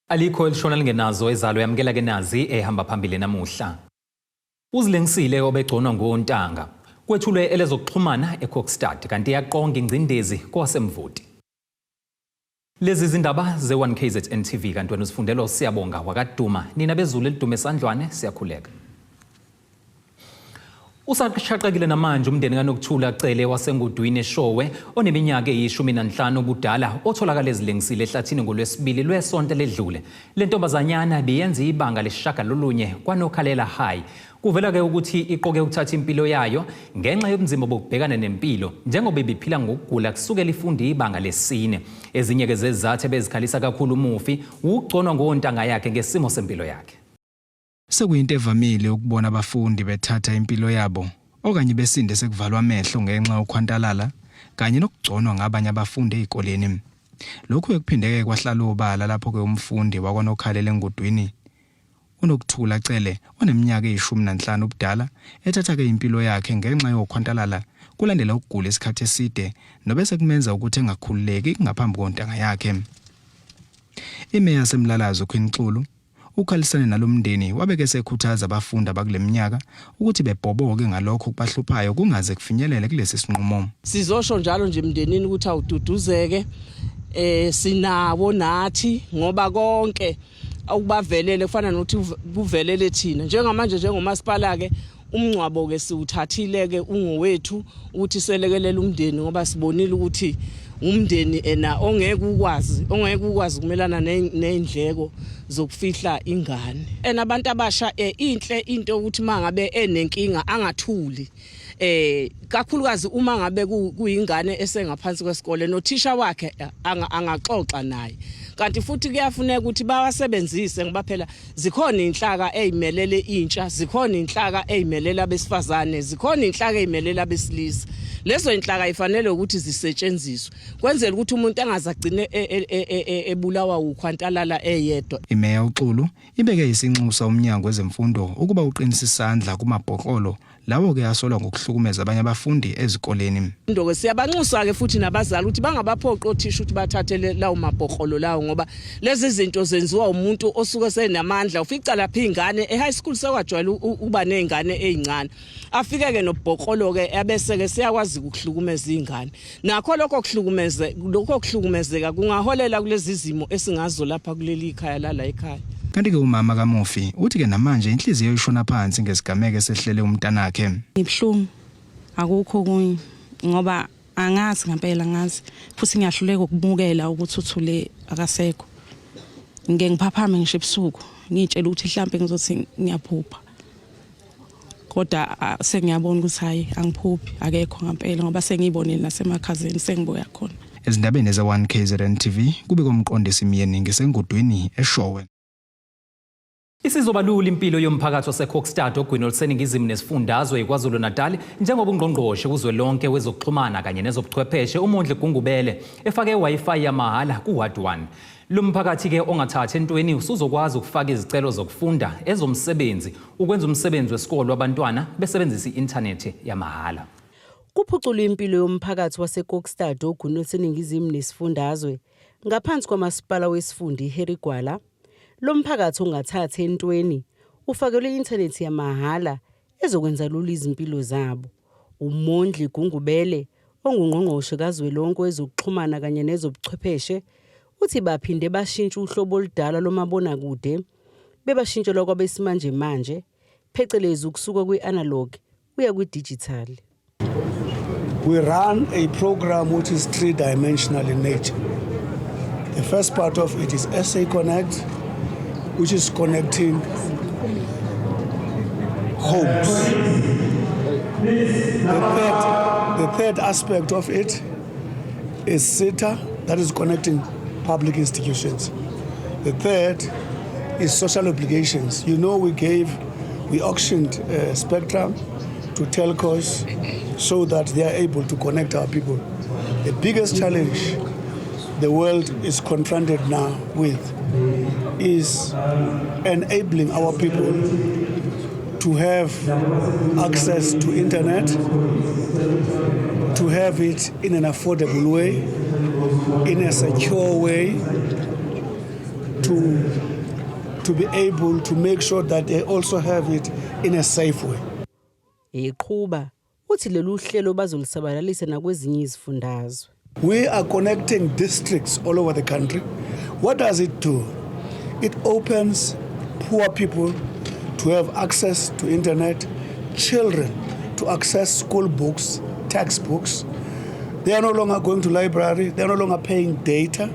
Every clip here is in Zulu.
Alikho elishona lingenazo ezalo yamkela ke nazi ehamba phambili namuhla. Uzilengisile Obegconwa ngoNtanga. Kwethulwe elezokuxhumana EKOKSTAD kanti yaqonga ingcindezi kwasemvuti. Lezi zindaba ze1KZNTV kanti wena usifundelo siyabonga wakaduma nina bezulu elidume esandlwane siyakhuleka. Usaqhaqhaqile namanje umndeni kaNokthula Cele wasengudwini Eshowe oneminyaka eyi15 ubudala otholakala Uzilengisile ehlathini ngoLwesibili lwesonto ledlule. Le ntombazanyana beyenza ibanga lesishagalolunye kwaNokhalela High. Kuvela ke ukuthi iqoke ukuthatha impilo yayo ngenxa yobunzima bokubhekana nempilo njengoba ibiphila ngokugula kusukela ifunda ibanga lesine. Ezinye ke zezathu bezikhalisa kakhulu umufi ukugconwa ngontanga yakhe ngesimo sempilo yakhe. Sekuyinto evamile ukubona abafundi bethatha impilo yabo okanye besinde sekuvalwa amehlo ngenxa yokhwantalala kanye nokugconwa ngabanye abafundi ezikoleni. Lokhu ekuphindeke kwahlala obala lapho ke umfundi wakwaNokhalela engudwini uNokthula Cele oneminyaka eyi15 ubudala ethatha ke impilo yakhe ngenxa yokhwantalala kulandela ukugula isikhathi eside nobese kumenza ukuthi engakhululeki ngaphambi kontanga yakhe. Imeya semlalazo kwinxulu ukhalisane nalomndeni wabeke sekhuthaza abafundi abakuleminyaka ukuthi bebhoboke ngalokho kubahluphayo kungaze kufinyelele kulesi sinqumo. Sizosho njalo nje emndenini ukuthi awududuzeke sinawo nathi ngoba konke akubavelele kufana nokuthi kuvelele thina njengamanje njengomasipala ke umncwabo ke siwuthathile ke ungowethu ukuthi selekelela umndeni ngoba sibonile ukuthi umndeni ena ongeke ukwazi kumelana nezindleko zokufihla ingane. Abantu abasha inhle into ukuthi mangabe enenkinga angathuli. Kakhulukazi uma ngabe kuyingane esengaphansi kwesikole nothisha wakhe angaxoxa naye. Kanti futhi kuyafuneka ukuthi bawasebenzise ngoba phela zikhona inhlaka ezimelele intsha, zikhona inhlaka ezimelele abesifazane, zikhona inhlaka ezimelele abesilisa. Lezo inhlaka ifanele ukuthi zisetshenziswe kwenzela ukuthi umuntu angazagcine ebulawa ukhwantalala eyedwa. Imeya uXulu ibeke isinxusa umnyango wezemfundo ukuba uqinisa isandla kumabhokolo lawo ke asolwa ngokuhlukumeza abanye abafundi ezikoleni. Indoko siyabanxusa ke futhi nabazali ukuthi bangabaphoqi othisha ukuthi bathathele lawo mabhokolo lawo ngoba lezi zinto zenziwa umuntu osuke senamandla. Ufica lapha ingane ehigh school sekwajwayela ukuba nezingane ezincane afike ke nobhokolo ke abese ke siyakwazi ukuhlukumeza izingane. Nakho lokho kuhlukumezeka kungaholela kulezi izimo esingazo lapha kuleli ikhaya la ekhaya. Kanti ke umama kaMufi uthi ke namanje inhliziyo ishona phansi ngesigameke sehlele umntanakhe. Ngibhlungu akukho kunye ngoba angazi ngempela ngazi futhi ngiyahluleka ukubukela ukuthi uThule akasekho. Ngeke ngiphaphame ngisho ebusuku ngitshela ukuthi mhlambe ngizothi ngiyaphupha. Kodwa sengiyabona ukuthi hayi angiphuphi akekho ngempela ngoba sengiyibonile nasemakhazeni sengiboya khona. Ezindabeni ze1KZNTV kube komqondisi imiyeni ngesengudwini Eshowe. Isizobalula impilo yomphakathi waseKOKSTAD ogwini oluseningizimu nesifundazwe eKwaZulu Natal njengoba ungqongqoshe kuzwelonke wezokuxhumana kanye nezobuchwepheshe uMondli Gungubele efake Wi-Fi yamahhala kuWard 1. Lo mphakathi ke ongathatha entweni usuzokwazi ukufaka izicelo zokufunda ezomsebenzi ukwenza umsebenzi wesikole wabantwana besebenzisa i-internet yamahhala. Kuphucula impilo yomphakathi waseKOKSTAD ogwini oluseningizimu nesifundazwe ngaphansi kwamasipala wesifundi iHerigwala. Lo mphakathi ongathatha entweni ufakelwe i-internet yamahhala ezokwenza lula izimpilo zabo. uMondli Gungubele ongungqongqoshe kazwelonke wezokuxhumana kanye nezobuchwepheshe uthi baphinde bashintsha uhlobo oludala lomabona kude bebashintshelwa kwabesimanje manje phecelezi ukusuka kwi-analog kuya kwi-digital. We run a program which is three-dimensional in nature. The first part of it is Esikoleni, which is connecting homes. The third aspect of it is SITA, that is connecting public institutions. The third is social obligations. You know, we auctioned spectrum to telcos so that they are able to connect our people. The biggest challenge the world is confronted now with is enabling our people to have access to internet, to have it in an affordable way, in a secure way, to to be able to make sure that they also have it in a safe way. Eqhuba uthi lolu hlelo bazolisabalalisa nakwezinye izifundazwe. We are connecting districts all over the country. What does it do? It opens poor people to have access to internet, children to access school books, textbooks. They are no longer going to library, they are no longer paying data.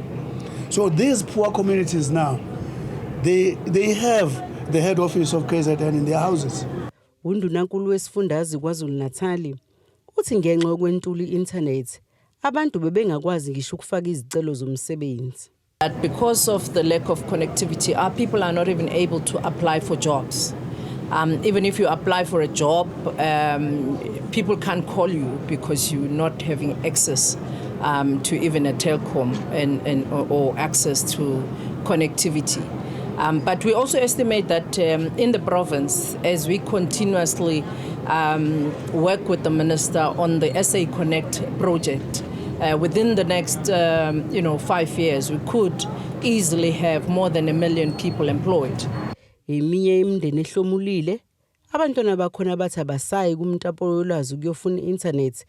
So these poor communities now, they have the head office of KZN in their houses. Undunankulu wesifundazwe KwaZulu-Natal uthi ngenxa yokwentula i-internet abantu bebengakwazi ngisho ukufaka izicelo zomsebenzi. That because of the lack of connectivity, our people are not even able to apply for jobs. Even if you apply for a job, people can't call you because you're not having access to even a telecom or access to connectivity. But we also estimate that in the province, as we continuously work with the minister on the SA Connect project, within the next 5 years, we could easily have more than 1 million people employed. Eminye imindeni ehlomulile abantwana bakhona bathi abasayi kumtapo yolwazi ukuyofuna internet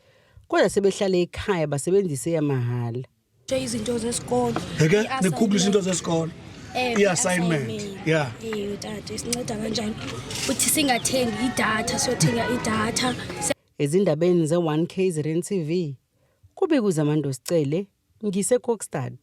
kodwa sebehlala ekhaya basebenzise yamahala. Izinto zesikole. Okay, neGoogle izinto zesikole. I-assignment. Yeah. Tata isinceda kanjani uthi singathengi idatha siyothenga idatha. Ezindabeni ze1KZNTV kube kuzamando sicele ngise-EKOKSTAD.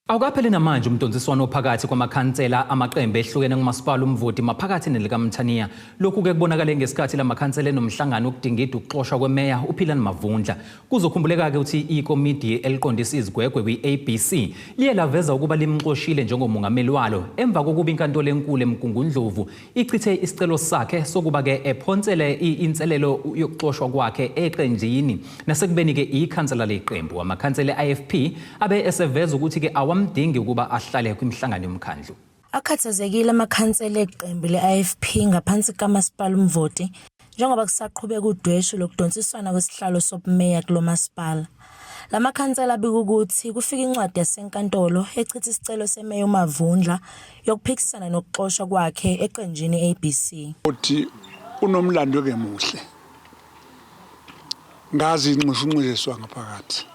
Awukapheli namanje umdonsiswano phakathi kwamakhansela amaqembu ehlukene ngumasipala umvoti maphakathi nelikaMthaniya. Lokhu ke kubonakala ngesikhathi lamakhansela enomhlangano ukudingida ukuxoshwa kwemeya uPhilani Mavundla. Kuzokhumbuleka ke ukuthi ikomidi eliqondisa izigwegwe kwi-ABC liye laveza ukuba limxoshile njengomongameli walo emva kokuba inkantolo enkulu eMgungundlovu ichithe isicelo sakhe sokuba ke ephonsele inselelo yokuxoshwa kwakhe eqenjini nasekubeni ke ikhansela leqembu amakhansela IFP abe eseveza ukuthi ke awamdingi ukuba ahlale kwimhlangano yomkhandlu. Akhathazekile amakhansela eqembu le-IFP ngaphansi kamasipala umvoti njengoba kusaqhubeka udweshu lokudonsiswana kwesihlalo sobumeya kulo masipala. Lamakhansela abika ukuthi kufika incwadi yasenkantolo echitha isicelo semeya uMavundla yokuphikisana nokuxoshwa kwakhe eqenjini ABC. Uthi unomlando ke muhle. Ngazi inxushunxiswa ngaphakathi.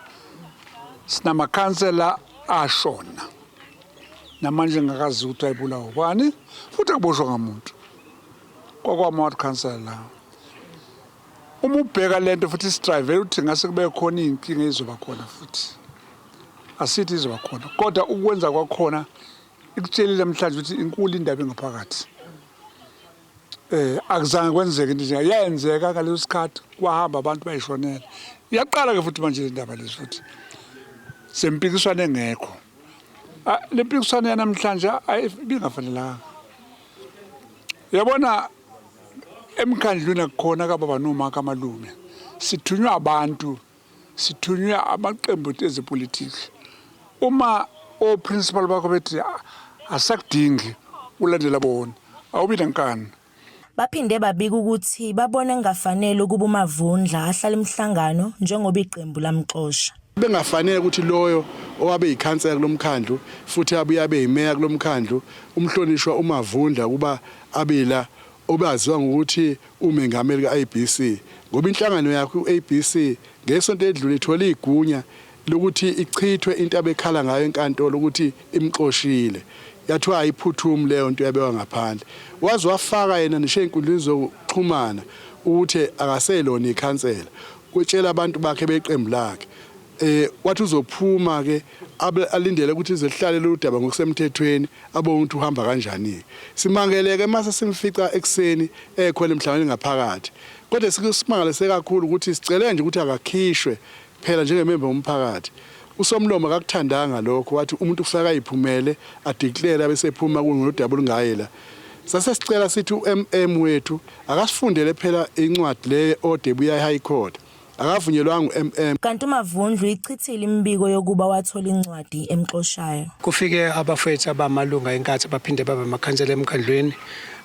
Sinamakhansela ashona namanje ngakazi ukuthi ayibulawa ubani futhi akuboshwa ngamuntu kwakwama council uma ubheka lento futhi strive uthi ngase kube khona inkinga ezoba khona futhi asithi izoba khona kodwa ukwenza kwakhona ikutshelile namhlanje ukuthi inkulu indaba engaphakathi akuzange kwenzeke into nje yayenzeka ngaleso sikhathi kwahamba abantu bayishonela iyaqala ke futhi manje indaba lezi futhi sempikiswana engekho le mpikiswana yanamhlanje ibingafanelanga yabona emkhandlweni akukhona kababa noma kamalume sithunywa abantu sithunywa amaqembu ezepolitiki uma o principal bakho bethi asakudingi ulandela bona awubi nenkani. Baphinde babika ukuthi babona ngafanele ukuba uMavundla ahlala emhlangano njengoba iqembu lamxosha. Bengafanele ukuthi loyo owabe ikhansela kulomkhandlu futhi abuye abe imeya kulomkhandlu umhlonishwa uMavundla kuba abela obaziwa ngokuthi umengameli kaABC ngoba inhlangano yakhe uABC ngesonto edlule ithola igunya lokuthi ichithwe into abekhala ngayo enkantolo ukuthi imxoshile yathiwa ayiphuthumi leyo nto yabewa ngaphandle wazi wafaka yena nishe inkundleni zokuxhumana ukuthi akaselona ikhansela kutshela abantu bakhe beqembu lakhe wathi uzophuma ke alindele ukuthi izehlale lo daba ngokusemthethweni abonke uhamba kanjani simangeleke mase simfica ekseni ekhona emhlangweni ngaphakathi kodwa sikusimangalese kakhulu ukuthi sicele nje ukuthi akakhishwe phela njengemember womphakathi usomlomo akakuthandanga lokho wathi umuntu ufaka iphumele adeclare abesephuma kunodaba olungayela sase sicela sithi uMM wethu akasifundele phela incwadi le odebuya eHigh Court akavunyelwanga uMM kanti uMavundla ichithile imbiko yokuba wathola incwadi emxoshayo kufike abafethu abamalunga enkathi baphinde babe amakhansela emkhandlweni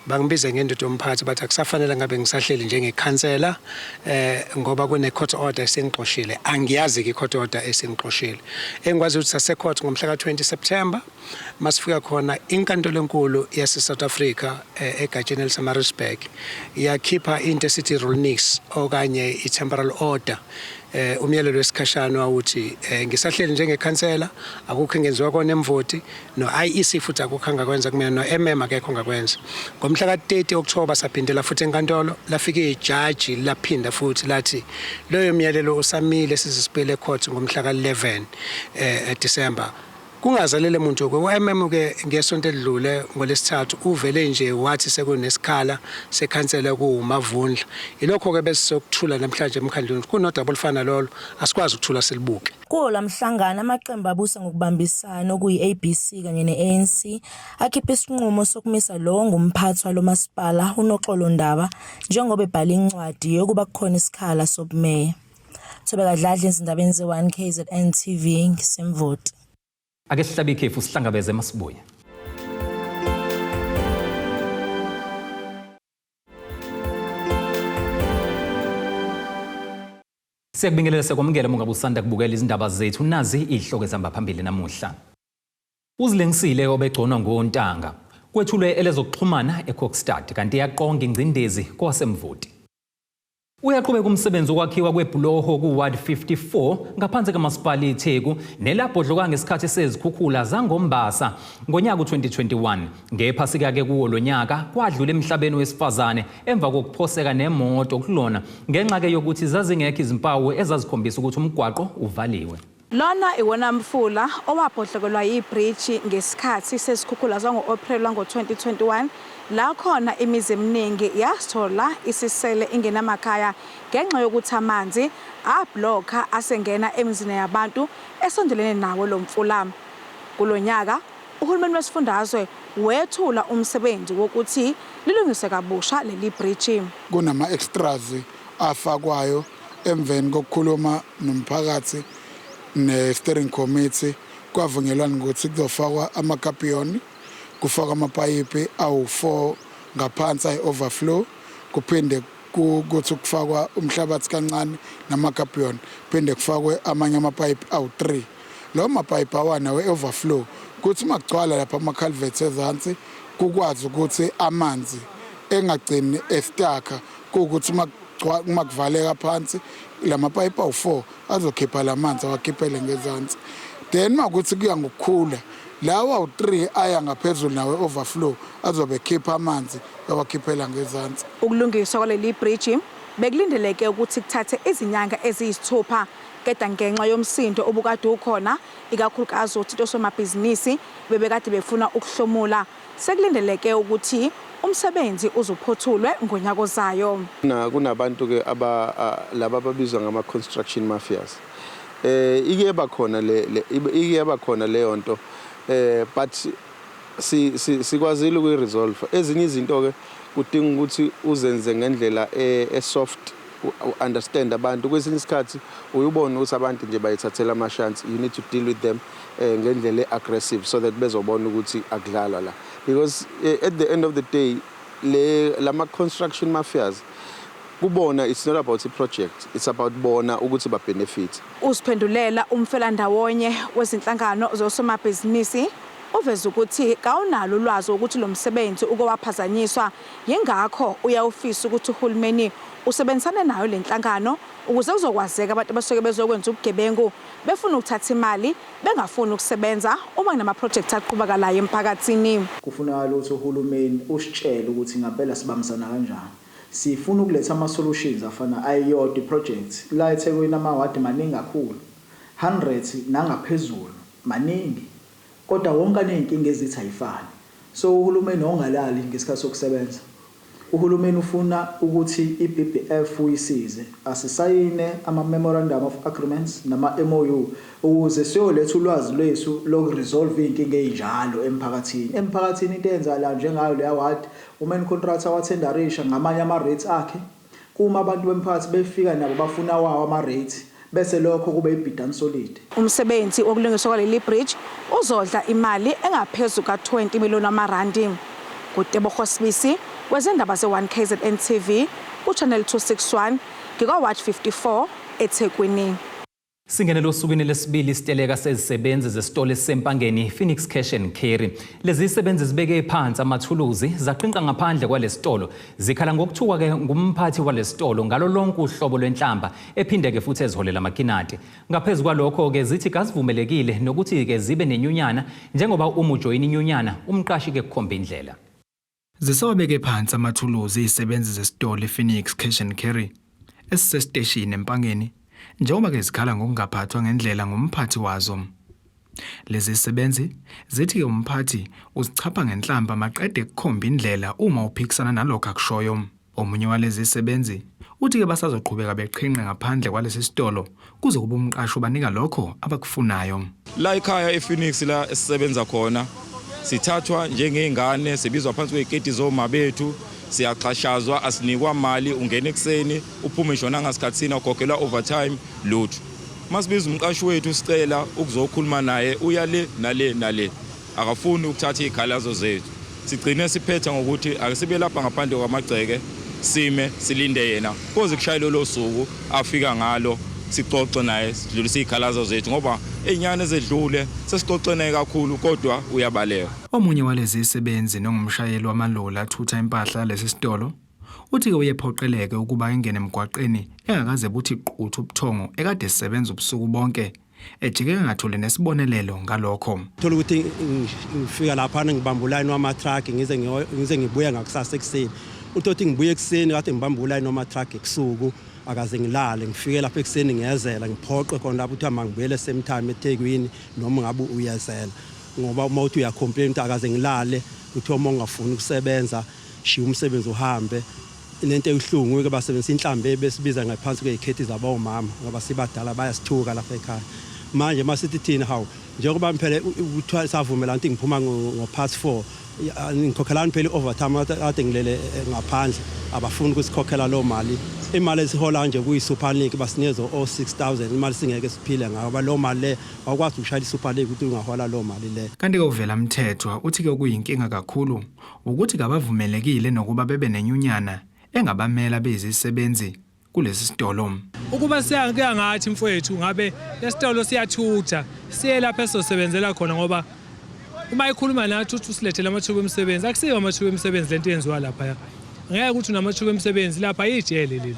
bangibize ngendoda yomphakathi bathi akusafanele ngabe ngisahleli njengekhansela ngoba kune court order esengixoshile. Angiyazi ke court order esengixoshile. Engikwazi ukuthi sase court ngomhla ka20 September masifika khona inkantolo enkulu yase South Africa egatsheni elisemarisburg yakhipha into esithi rulings okanye i-temporal order umyalelo wesikhashana wawuthi ngisahleli njengekhansela akukho engenziwa kona emvoti no IEC futhi akukho angakwenza kumina no MM akekho ngakwenza. Ngomhla ka30 October saphindela futhi enkantolo lafika ijaji laphinda futhi lathi loyo myalelo usamile sizisipele court ngomhla ka11 December. Kungazalele umuntu kwe-MM ke ngesonto edlule ngolesithathu uvele nje wathi sekunesikhala sekhansela kuMavundla. Ilokho ke bese sokuthula namhlanje emkhandlweni kunodaba olufana lolo asikwazi ukuthula silibuke. Kuwo lamhlangano amaqembu abusa ngokubambisana okuyi-ABC kanye ne-ANC akhipha isinqumo sokumisa lowo ngumphathi walomasipala uNoxolo Ndaba njengoba ebhala incwadi yokuba kukhona isikhala sobumeya. Obegconwa ezindabeni ze1KZNTV ngisemvoti. Ake sihlabe ikhefu sihlangabeze masibuye. Siyakubingelela sekwamukela mungabe usanda kubukela izindaba zethu nazi ihloko ezihamba phambili namuhla. Uzilengisile Obegconwa ngoNtanga kwethulwe elezokuxhumana EKOKSTAD kanti yaqonga ingcindezi kwasemvoti. Uyaqhubeka umsebenzi wokwakhiwa kwebhuloho kuWard 54 ngaphansi kamasipala iTheku nelabhodloka ngesikhathi sezikhukhula zangoMbasa ngonyaka u2021. Ngephasika ke kuwo lonyaka kwadlula emhlabeni wesifazane emva kokuphoseka nemoto kulona ngenxa ke yokuthi zazingekho izimpawu ezazikhombisa ukuthi umgwaqo uvaliwe. Lona iwona mfula owabhodlokelwa yibridge ngesikhathi sesikhukhula zango-April ngo-2021 la khona imizi eminingi yasithola isisele ingenamakhaya ngenxa yokuthi amanzi ablokha asengena emizini yabantu esondelene nawo lo mfula. Kulonyaka uhulumeni wesifundazwe wethula umsebenzi wokuthi lilungiswe kabusha leli bridge. Kunama extras afakwayo emveni kokukhuluma nomphakathi ne-steering committee kwavunyelwana ukuthi kuzofakwa amakapiyoni kufaka amapayipi awu4 ngaphansi ay-overflow kuphinde kuthi kufakwa umhlabathi kancane namakapiyoni phinde kufakwe amanye amapayipi awu3 lawo mapayipi awana we-overflow kuthi makugcwala lapha ama-culverts ezansi kukwazi ukuthi amanzi engagcini estaka kuthi makuvaleka phansi lamapayipi awu4 azokhipha lamanzi awakhiphele ngezansi. Then makuthi kuya ngokukhula lawa awu3 aya ngaphezulu nawe overflow azobe khipha amanzi awakhiphela ngezansi. Ukulungiswa kwaleli bridge bekulindeleke ukuthi kuthathe izinyanga eziyisithupha keda ngenxa yomsindo obukade ukhona ikakhulukazi uthito somabhizinisi bebekade befuna ukuhlomula. Sekulindeleke ukuthi umsebenzi uzophothulwe ngonyaka ozayo. Kunabantu ke laba ababizwa ngama construction mafias. Ikeba khona leyo nto but sikwazile ukuyiresolve. Ezinye izinto ke kudinga ukuthi uzenze ngendlela soft understand abantu. Kwesinye isikhathi uyubona ukuthi abantu nje bayithathela amashance. You need to deal with them ngendlela aggressive so that bezobona ukuthi akudlalwa la. Because at the end of the day lama construction mafias kubona it's not about a project, it's about bona ukuthi ba benefit. Usiphendulela umfelandawonye wezinhlangano zosomabhizinisi uveza ukuthi kawunalo ulwazi ukuthi lo msebenzi ukowaphazanyiswa yengakho uyawufisa ukuthi uhulumeni usebenzisane nayo lenhlangano ukuze kuzokwazeka abantu abasuke bezokwenza ubugebengu befuna ukuthatha imali bengafuni ukusebenza uma kunama project aqhubeka la emphakathini. Kufunakala ukuthi uhulumeni usitshele ukuthi ngempela sibambisana kanjani. Sifuna ukuletha ama solutions afana ayiyodwa project la eThekwini amawadi maningi kakhulu 100 nangaphezulu maningi kodwa wonke anenkinga ezithi ayifani. So uhulumeni ongalali ngesikhathi sokusebenza. Uhulumeni ufuna ukuthi iBBF uyisize asisayine ama memorandum of agreements nama MOU ukuze siyoletha ulwazi lwesu lokuresolve inkinga ezinjalo emphakathini. Emphakathini into eyenza la njengayo le award umain contractor wathenderisha ngamanye ama rates akhe kuma abantu bemphakathi befika nabo bafuna wawo ama rates bese lokho kube ibidani solid. Umsebenzi wokulungiswa kwaleli bridge uzodla imali engaphezulu ka20 million amarandi. Kutebo Khosibisi wezindaba ze1KZNTV kuchannel 261 ngika-Watch 54 eThekwini. Singenele osukwini lesibili isiteleka sezisebenzi zesitolo esempangeni Phoenix Cash and Carry. Lezi zisebenzi zibeke phansi amathuluzi zaqinqa ngaphandle kwalesitolo. Zikhala ngokuthuka ke ngumphathi walesitolo ngalo lonke uhlobo lwenhlamba ephindeke futhi eziholela amakinati. Ngaphezulu kwalokho ke zithi kazivumelekile nokuthi ke zibe nenyunyana njengoba uma ujoyina inyunyana umqashi ke kukhomba indlela. Zisawabeke phansi amathuluzi izisebenzi zesitolo Phoenix Cash and Carry esisestation empangeni. Njengoba ke zikhala ngokungaphathwa ngendlela ngumphathi wazo. Lezi zisebenzi zithi umphathi uzichapha ngenhlamba maqede kukhomba indlela uma uphikisana nalokho akushoyo. Omunye walezi zisebenzi uthi ke basazoqhubeka beqhinqe ngaphandle kwalesi sitolo kuze kube umqasho banika lokho abakufunayo. La ekhaya ePhoenix la esisebenza khona sithathwa njengezingane sibizwa phansi kwegedi zoma bethu. Siyaxhashazwa asinikwa mali ungena ekseni uphume ishona ngasikhatsini ugogelwa overtime lutho. Masibiza umqashi wethu sicela ukuzokhuluma naye uyale nale akafuni ukuthatha ikhalazo zethu. Sigcine siphetha ngokuthi akasibe lapha ngaphandle kwamagceke sime silinde yena koze kushayile lo suku afika ngalo sixoxe naye sidlulise ikhalazo zethu ngoba enyane ezedlule sesixoxene kakhulu kodwa uyabaleka. Omunye walezi zisebenzi nongumshayeli wamaloli athutha impahla lesi sitolo uthi ke uyephoqeleke ukuba ingene emgwaqeni engakaze buthi quthu ubuthongo ekade sisebenza ubusuku bonke ejike ngathole nesibonelelo ngalokho. Thola ukuthi ngifika lapha ngibamba uline wama truck ngize ngibuye ngakusasa ekseni. Uthi ngibuye ekseni kade ngibamba uline wama truck ekusuku akaze ngilale ngifike lapha ekseni ngiyezela ngiphoqe khona lapho uthi mangibuyele same time eThekwini noma ngabe uyezela ngoba uma uthi uyacomplain ukuthi akaze ngilale uthi uma ungafuni ukusebenza shiya umsebenzi uhambe. Lento ehlungu ke basebenzisa inhlambe besibiza ngaphansi kwezikhethi zabomama ngoba sibadala bayasithuka lapha ekhaya. Manje masithi thina hawu njengoba phela ukuthiwa savumela ukuthi ngiphuma ngo-past 4 ngikhokhelana phela i-overtime ade ngilele ngaphandle abafuni ukusikhokhela lo mali. Imali esihola nje kuyi-Super League basinikeza o-6,000 imali singeke siphile ngoba lo mali le awukwazi ukushayela i-Super League ukuthi ungahola lo mali le. Kanti ke uvela mthethwa uthi ke kuyinkinga kakhulu ukuthi kabavumelekile nokuba bebe nenyunyana engabamela bezisebenzi kulesi sitolo. Ukuba siyangeke ngathi mfowethu ngabe lesitolo siyathutha siye lapha esosebenzela khona ngoba uma ikhuluma nathi uthi usilethele amathuba emisebenzi akusiyo amathuba emisebenzi lento yenziwa lapha. Ngeke ukuthi unamathuba emisebenzi lapha ijele leli.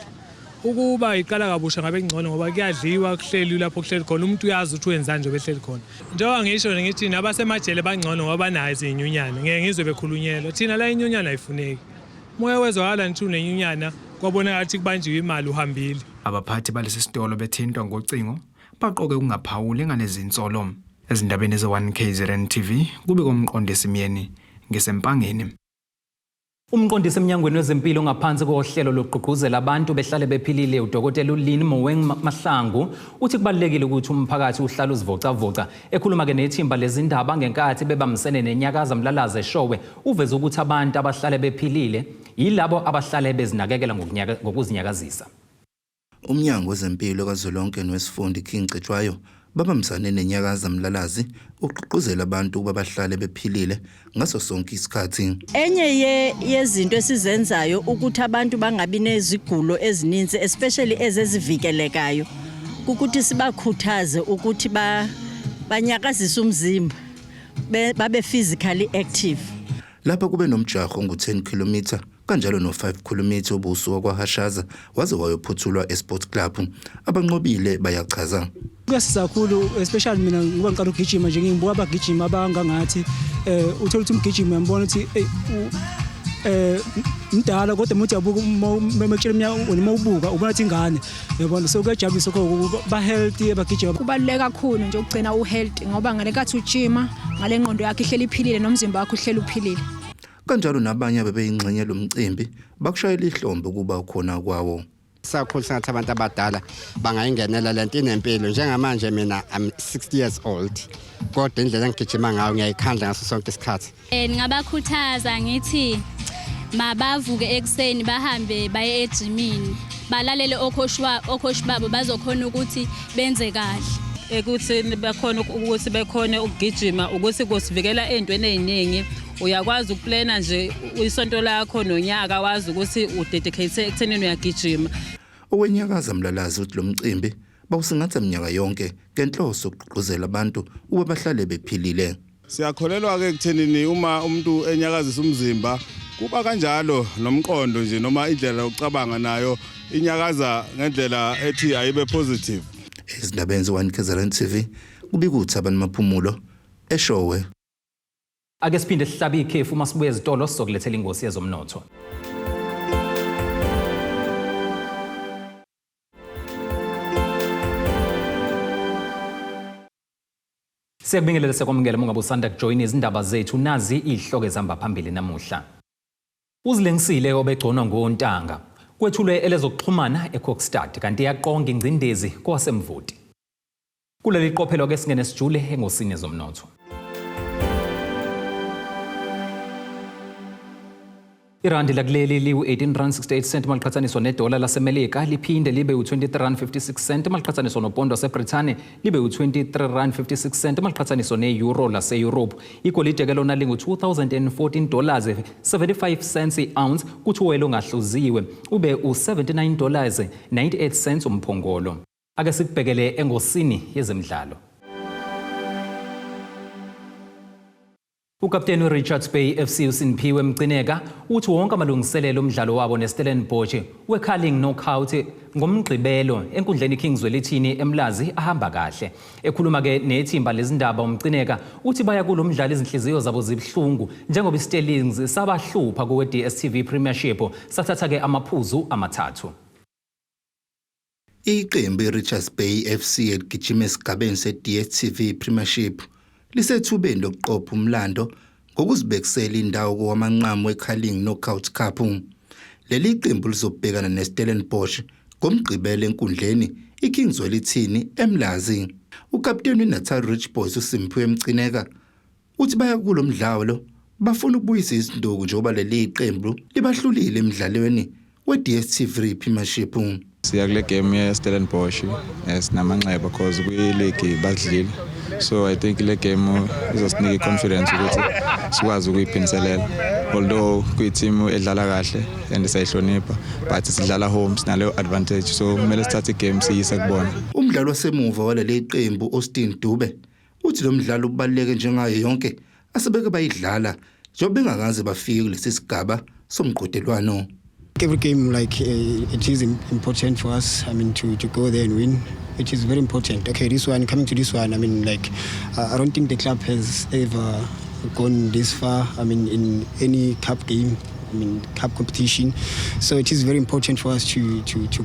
Ukuba iqala kabusha ngabe ngcono ngoba kuyadliwa kuhleli lapho kuhleli khona umuntu uyazi ukuthi wenzani nje behleli khona. Njengoba ngisho ngithi nabasemajele bangcono ngoba nazi inyunyana ngeke ngizwe bekhulunyelwa thina la inyunyana ayifuneki. Moya wezwakala nthi unenyunyana kwabona ngathi kubanjiwe imali uhambile. Abaphathi balesi sitolo bethintwa ngocingo baqoke kungaphawuli ngalezinsolo. Ezindabeni ze1KZNTV kube komqondisi Myeni ngesempangeni. Umqondisi emnyangweni wezempilo ngaphansi kohlelo lokugqugquzela abantu behlale bephilile uDokotela uLini Mahlangu uthi kubalekile ukuthi umphakathi uhlale uzivocavoca ekhuluma ke nethimba lezindaba ngenkathi bebamsene nenyakaza mlalaza Eshowe uveza ukuthi abantu abahlale bephilile yilabo abahlale bezinakekela ngokuzinyakazisa. Umnyango wezempilo kazwelonke nowesifunda King Cetshwayo babamsane nenyakaza mlalazi ukugqugquzela abantu ukuba bahlale bephilile ngaso sonke isikhathi. Enye yezinto esizenzayo ukuthi abantu bangabi nezigulo ezininzi especially ezezivikelekayo ukuthi sibakhuthaze ukuthi banyakazise umzimba babe physically active. Lapha kube nomjaho ngo10 km kanjalo no5 km obusuku kwaHashaza waze wayophuthulwa eSports Club. Abanqobile bayachaza. Kuyasiza kakhulu especially mina ngoba ngiqala ukugijima nje ngibuka abagijima abangangathi uthola ukuthi umgijima uyambona ukuthi mdala kodwa umuntu yabuka memekutshela uma ubuka ubona ukuthi ingane yabona so kuyajabulisa lokho ba healthy abagijima. Kubaluleka kakhulu nje ukugcina uhealthy ngoba ngale kathi ujima ngale ngqondo yakhe ihleli iphilile nomzimba wakhe uhleli uphilile. Kanjalo nabanye abebeyingxenye lomcimbi bakushayela ihlombe kuba ukhona kwawo. Sakhulu sengathi abantu abadala bangayingenela lento inempilo njengamanje mina I'm 60 years old kodwa indlela engigijima ngayo ngiyayikhandla ngaso sonke isikhathi. Ningabakhuthaza ngithi mabavuke ekseni bahambe baye ejimini balalele okhoshi babo bazokhona ukuthi benze kahle. Ekuthi bekhona ukuthi bekhona ukugijima ukuthi kusivikela ezintweni eziningi uyakwazi ukuplana nje isonto lakho nonyaka wazi ukuthi udedicate ekuthenini uyagijima. Owenyakaza Mlalazi uthi lo mcimbi bawusingatha minyaka yonke ngenhloso ukugqugquzela abantu ukuba bahlale bephilile. Siyakholelwa ke ekuthenini uma umuntu enyakazisa umzimba kuba kanjalo nomqondo nje noma indlela yokucabanga nayo inyakaza ngendlela ethi ayibe positive. Ezindabeni ze1KZNTV kubikuthi abantu maphumulo Eshowe. Ake siphinde sihlabe ikhefu masibuye ezitolo sizokulethela ingosi yezomnotho. Siyabingelela sekwamukela mongabe usanda kujoin izindaba zethu nazi ihloko ezihamba phambili namuhla. Uzilengisile Obegconwa ngoNtanga kwethulwe elezokuxhumana EKOKSTAD kanti yaqonga ingcindezi kwasemvoti. Kuleli qophelo ke singene sijule engosini yezomnotho. Irandi lakuleli liwu-18.68 maliqhathaniswa nedola lasemelika liphinde libe u-23.56 maliqhathaniswa nopondo waseBrithani libe u-23.56 maliqhathaniswa ne-euro lase-Europe. Igolide ke lona lingu-$2,014.75 i-ounce kuthi uwele ongahluziwe ube u-$79.98 umphongolo. Ake sikubhekele engosini yezemidlalo. Ukapteni Richards Bay FC uSinphiwe Mcineka uthi wonke amalungiselelo omdlalo wabo neStellenbosch we-curling knockout ngomgqibelo enkundleni Kingswelithini eMlazi ahamba kahle. Ekhuluma ke nethimba lezindaba uMcineka uthi baya kulo mdlalo izinhliziyo zabo zibhlungu njengoba iStellings sabahlupha kuwe-DStv Premiership sathatha ke amaphuzu amathathu. Iqembu Richards Bay FC eligijima esigabeni se-DStv Premiership lisethubeni lokuqopha umlando ngokuzibekisela indawo kowamanqamu we-curling knockout cup. Leli qembu lizobhekana neStellenbosch ngomgqibelo enkundleni iKingswelithini eMlazi. Ukapteni Natal Rich Boys uSimphiwe Mcineka uthi baya kulo mdlalo bafuna ukubuyisa izinduku njengoba leli qembu libahlulile emidlalweni we-DStv Premiership. Siya kule game yeStellenbosch esinamanxeba because kwi-league badlile. So I think le game izosinika confidence ukuthi sikwazi ukuyiphiniselela. Although kwi-team edlala kahle and sayihlonipha but sidlala home sinale advantage so kumele sithathe igame siyise kubona. Umdlalo wasemuva waleli qembu Austin Dube uthi lo mdlalo ubaluleke njengayo yonke asebeke bayidlala njengoba bengakaze bafike kulesi sigaba somqhudelwano. Every game, like it is important for us. I mean, to go there and win. It is very important. Okay, this one coming to this one. I mean, like I don't think the club has ever gone this far. I mean, in any cup game. I mean, cup competition. So it is very important for us to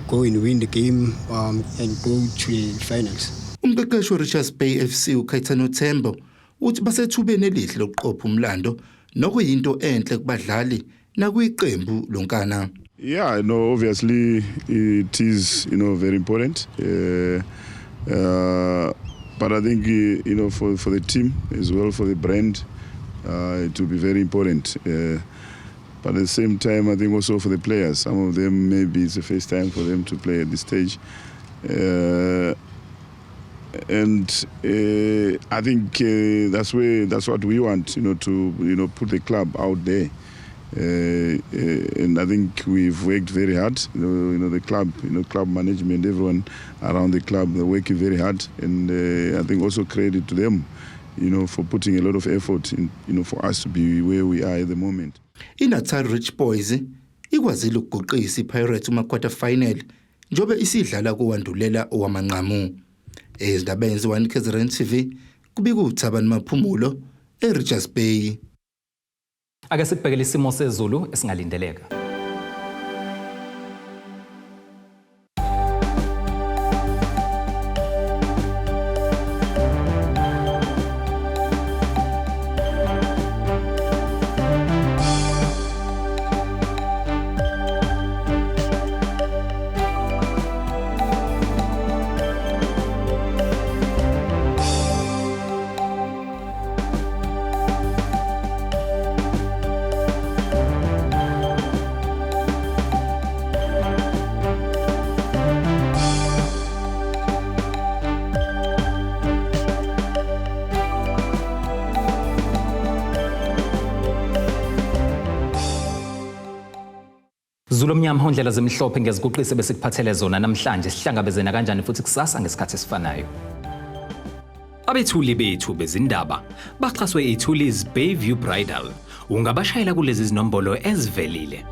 go and win the game and go to the finals. Umqeqeshi Richards Bay FC uKaitano Tembo uthi basethubeni elihle lokuqopha umlando nokuyinto enhle kubadlali nakuyiqembu lonkana. Yeah, I know obviously it is, very important. But I think, for the team as well, for the brand, it will be very important. But at the same time, I think also for the players, some of them maybe it's the first time for them to play at this stage. And I think that's what we want, to put the club out there. And I think we've worked very hard. The club, club management, everyone around the club, they're working very hard. And I think also credit to them, for putting a lot of effort in, for us to be where we are at the moment. Natal Rich Boys ikwazile ukuguqisa iPirates quarter final njobe isidlala kuwandulela owamanqamu. Ezindabeni ze1KZNTV kubikuthi abantu maphumulo eRichards Bay. Ake sikubhekele isimo sezulu esingalindeleka. Phezulu omnyama ondlela zemhlophe ngeziguqise bese kuphathele zona namhlanje sihlangabezena kanjani futhi kusasa ngesikhathi esifanayo. Abethuli bethu bezindaba baxhaswe iThuli's Bayview Bridal. Ungabashayela kulezi zinombolo ezivelile.